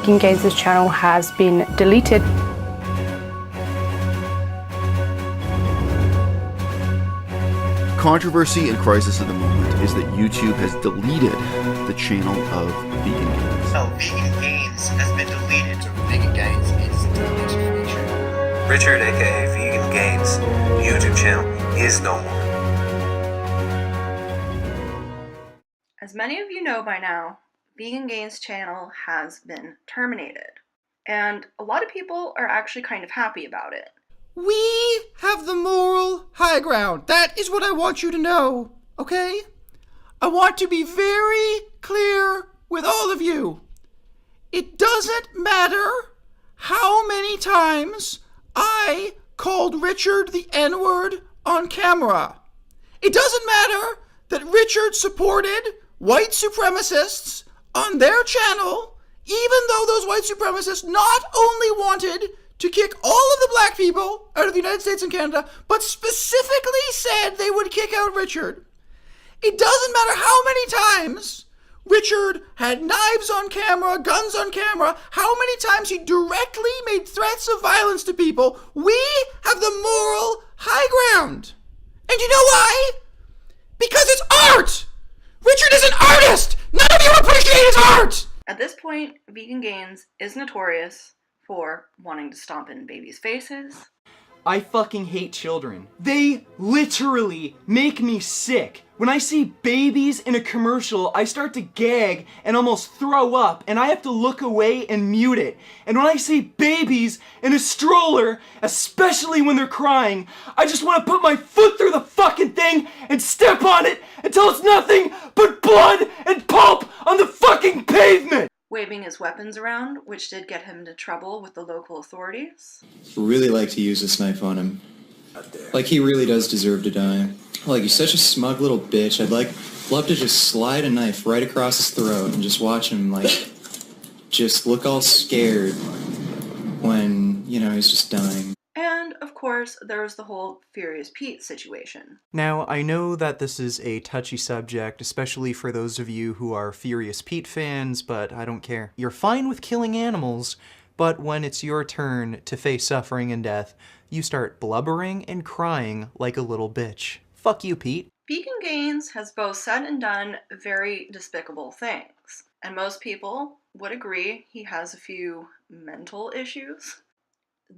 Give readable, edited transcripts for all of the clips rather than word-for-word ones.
Vegan Gains' channel has been deleted. Controversy and crisis of the moment is that YouTube has deleted the channel of Vegan Gains. Oh, Vegan Gains has been deleted. So Vegan Gains is termination feature. Richard, aka Vegan Gains, YouTube channel is no more. As many of you know by now, Vegan Gains channel has been terminated. And a lot of people are actually kind of happy about it. We have the moral high ground. That is what I want you to know, okay? I want to be very clear with all of you. It doesn't matter how many times I called Richard the N-word on camera. It doesn't matter that Richard supported white supremacists on their channel, even though those white supremacists not only wanted to kick all of the black people out of the United States and Canada, but specifically said they would kick out Richard. It doesn't matter how many times Richard had knives on camera, guns on camera, how many times he directly made threats of violence to people. We have the moral high ground. And you know why? Because it's art! Richard is an artist! None of you appreciate his art! At this point, Vegan Gains is notorious for wanting to stomp in babies' faces. I fucking hate children. They literally make me sick. When I see babies in a commercial, I start to gag and almost throw up, and I have to look away and mute it. And when I see babies in a stroller, especially when they're crying, I just want to put my foot through the fucking thing and step on it until it's nothing but blood and pulp on the fucking pavement! Waving his weapons around, which did get him into trouble with the local authorities. Really like to use this knife on him. Like, he really does deserve to die. Like, he's such a smug little bitch. I'd love to just slide a knife right across his throat and just watch him, like, just look all scared when, you know, he's just dying. And, of course, there was the whole Furious Pete situation. Now, I know that this is a touchy subject, especially for those of you who are Furious Pete fans, but I don't care. You're fine with killing animals, but when it's your turn to face suffering and death, you start blubbering and crying like a little bitch. Fuck you, Pete. Vegan Gains has both said and done very despicable things, and most people would agree he has a few mental issues.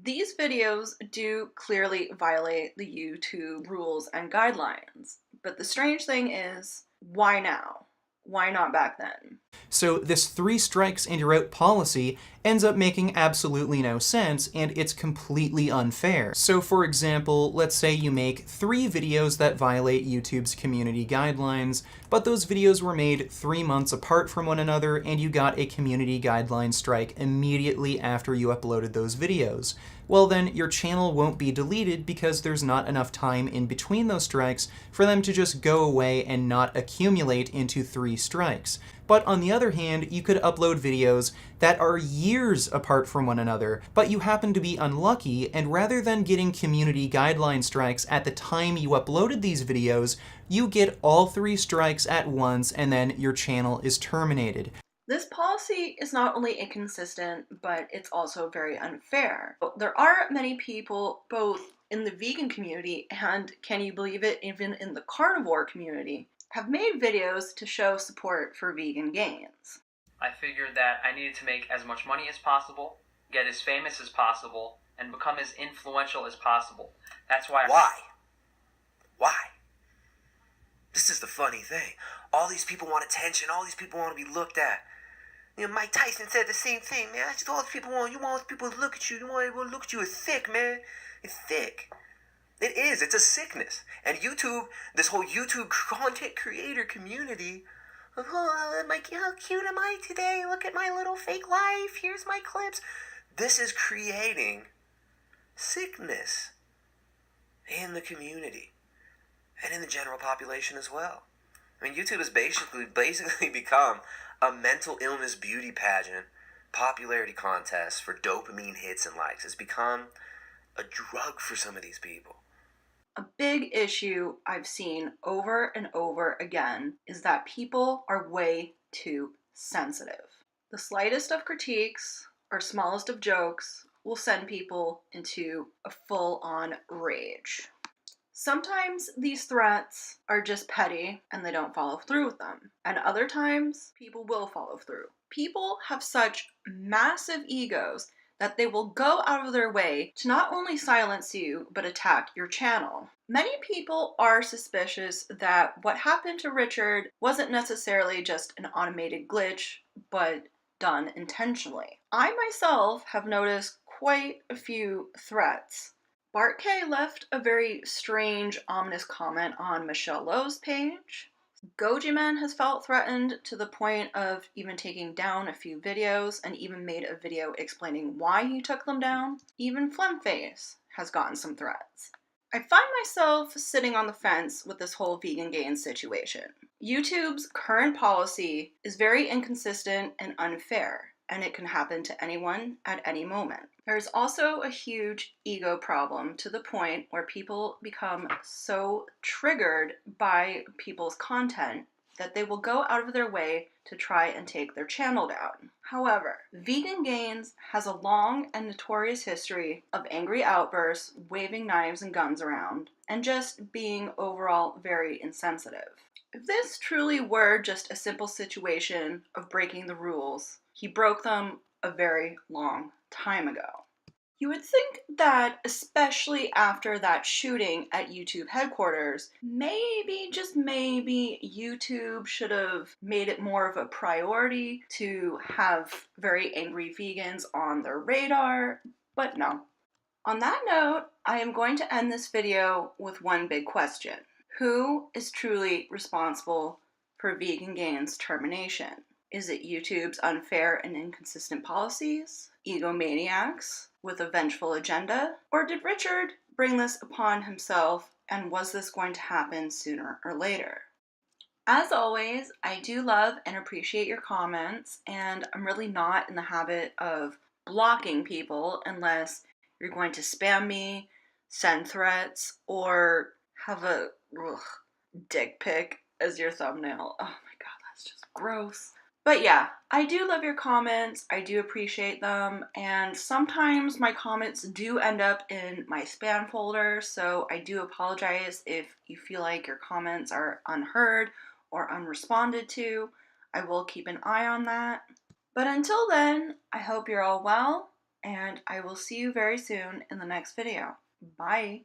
These videos do clearly violate the YouTube rules and guidelines, but the strange thing is, why now? Why not back then? So this 3 strikes and you're out policy ends up making absolutely no sense, and it's completely unfair. So for example, let's say you make 3 videos that violate YouTube's community guidelines, but those videos were made 3 months apart from one another, and you got a community guideline strike immediately after you uploaded those videos. Well then, your channel won't be deleted because there's not enough time in between those strikes for them to just go away and not accumulate into 3 strikes. But on the other hand, you could upload videos that are years apart from one another, but you happen to be unlucky, and rather than getting community guideline strikes at the time you uploaded these videos, you get all 3 strikes at once, and then your channel is terminated. This policy is not only inconsistent, but it's also very unfair. There are many people, both in the vegan community and, can you believe it, even in the carnivore community, have made videos to show support for Vegan Gains. I figured that I needed to make as much money as possible, get as famous as possible, and become as influential as possible. That's why Why? This is the funny thing. All these people want attention. All these people want to be looked at. You know, Mike Tyson said the same thing, man. That's just all these people want. You want people to look at you. You want people to look at you. It's thick, man. It's thick. It is. It's a sickness. And YouTube, this whole YouTube content creator community, oh, how cute am I today? Look at my little fake life. Here's my clips. This is creating sickness in the community and in the general population as well. I mean, YouTube has basically become a mental illness beauty pageant, popularity contest for dopamine hits and likes. It's become a drug for some of these people. A big issue I've seen over and over again is that people are way too sensitive. The slightest of critiques or smallest of jokes will send people into a full-on rage. Sometimes these threats are just petty and they don't follow through with them. And other times, people will follow through. People have such massive egos that they will go out of their way to not only silence you, but attack your channel. Many people are suspicious that what happened to Richard wasn't necessarily just an automated glitch, but done intentionally. I myself have noticed quite a few threats. Bart Kay left a very strange, ominous comment on Michelle Lowe's page. GojiMan has felt threatened to the point of even taking down a few videos and even made a video explaining why he took them down. Even Flemface has gotten some threats. I find myself sitting on the fence with this whole Vegan Gains situation. YouTube's current policy is very inconsistent and unfair, and it can happen to anyone at any moment. There's also a huge ego problem to the point where people become so triggered by people's content that they will go out of their way to try and take their channel down. However, Vegan Gains has a long and notorious history of angry outbursts, waving knives and guns around, and just being overall very insensitive. If this truly were just a simple situation of breaking the rules, he broke them a very long time ago. You would think that, especially after that shooting at YouTube headquarters, maybe, just maybe, YouTube should have made it more of a priority to have very angry vegans on their radar, but no. On that note, I am going to end this video with one big question. Who is truly responsible for Vegan Gains termination? Is it YouTube's unfair and inconsistent policies, egomaniacs with a vengeful agenda, or did Richard bring this upon himself, and was this going to happen sooner or later? As always, I do love and appreciate your comments, and I'm really not in the habit of blocking people unless you're going to spam me, send threats, or have a dick pic as your thumbnail. Oh my god, that's just gross. But yeah, I do love your comments, I do appreciate them, and sometimes my comments do end up in my spam folder, so I do apologize if you feel like your comments are unheard or unresponded to. I will keep an eye on that. But until then, I hope you're all well, and I will see you very soon in the next video. Bye!